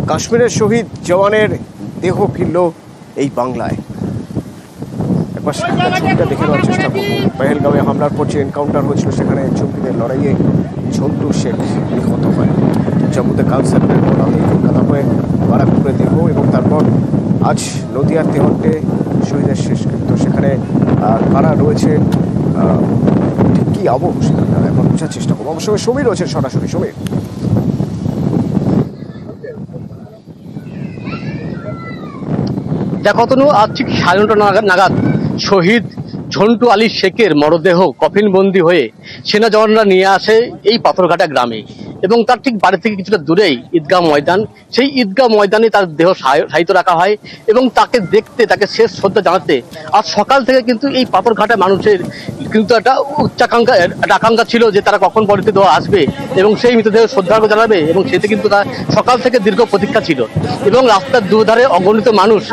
কাশ্মীরের শহীদ জওয়ানের দেহ ফিরল এই বাংলায়। একবার ছবিটা দেখে নেওয়ার চেষ্টা করব। পেহেলগাঁওয়ে হামলার পর যে এনকাউন্টার হয়েছিল সেখানে জঙ্গিদের লড়াইয়ে ঝন্টু শেখ নিহত হয়। জম্মুতে কাল সার্ভের পর রাতে কলকাতা হয়ে বারাকপুরে দেহ এবং তারপর আজ নদিয়ার তেহট্টে শহীদের শেষকৃত্য। সেখানে কারা রয়েছে, ঠিক কী আবহ সেখানকার এখন বোঝার চেষ্টা করবো। আমার সঙ্গে সমীর রয়েছেন সরাসরি। সমীর, দেখতনু আজ ঠিক 9:30 নাগাদ শহীদ ঝন্টু আলী শেখের মরদেহ কফিনবন্দি হয়ে সেনা জওয়ানরা নিয়ে আসে এই পাথরঘাটা গ্রামে এবং তার ঠিক বাড়ি থেকে কিছুটা দূরেই ঈদগাহ ময়দান। সেই ঈদগাহ ময়দানে তার দেহ শায়িত রাখা হয় এবং তাকে দেখতে, তাকে শেষ শ্রদ্ধা জানাতে আজ সকাল থেকে কিন্তু এই পাথরঘাটা মানুষের কিন্তু একটা আকাঙ্ক্ষা ছিল যে তারা কখন মৃতদেহ আসবে এবং সেই মৃতদেহ শ্রদ্ধার্ঘ্য জানাবে, এবং সেটি কিন্তু তার সকাল থেকে দীর্ঘ প্রতীক্ষা ছিল। এবং রাস্তার দুধারে অগণিত মানুষ,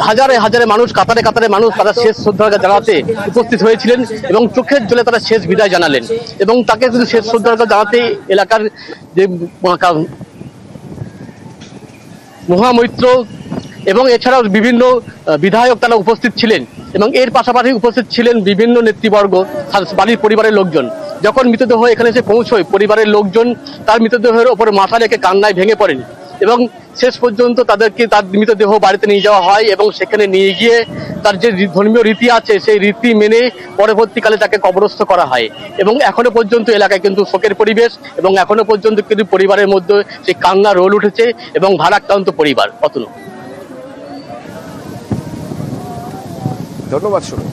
হাজারে হাজারে মানুষ, কাতারে কাতারে মানুষ তারা শেষ শ্রদ্ধার্ঘ্য জানাতে উপস্থিত হয়েছিলেন এবং চোখের জলে তারা শেষ বিদায় জানালেন। এবং তাকে কিন্তু শেষ শ্রদ্ধার্ঘ্য জানাতে এলাকার যে মহামৈত্র এবং এছাড়াও বিভিন্ন বিধায়ক তারা উপস্থিত ছিলেন এবং এর পাশাপাশি উপস্থিত ছিলেন বিভিন্ন নেতৃবর্গ, বাড়ির পরিবারের লোকজন। যখন মৃতদেহ এখানে এসে পৌঁছয়, পরিবারের লোকজন তার মৃতদেহের ওপরে মাথা রেখে কান্নায় ভেঙে পড়েন এবং শেষ পর্যন্ত তাদেরকে তার মৃতদেহ বাড়িতে নিয়ে যাওয়া হয় এবং সেখানে নিয়ে গিয়ে তার যে ধর্মীয় রীতি আছে সেই রীতি মেনে পরবর্তীকালে তাকে কবরস্থ করা হয়। এবং এখনো পর্যন্ত এলাকায় কিন্তু শোকের পরিবেশ এবং এখনো পর্যন্ত কিন্তু পরিবারের মধ্যে সেই কান্না রোল উঠেছে এবং ভারাক্রান্ত পরিবার। অতনু, ধন্যবাদ। শুনুন,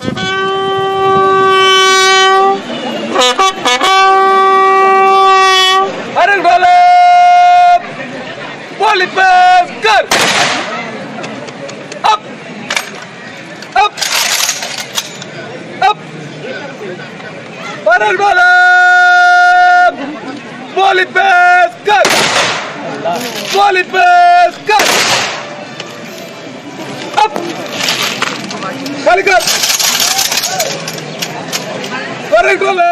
Very good.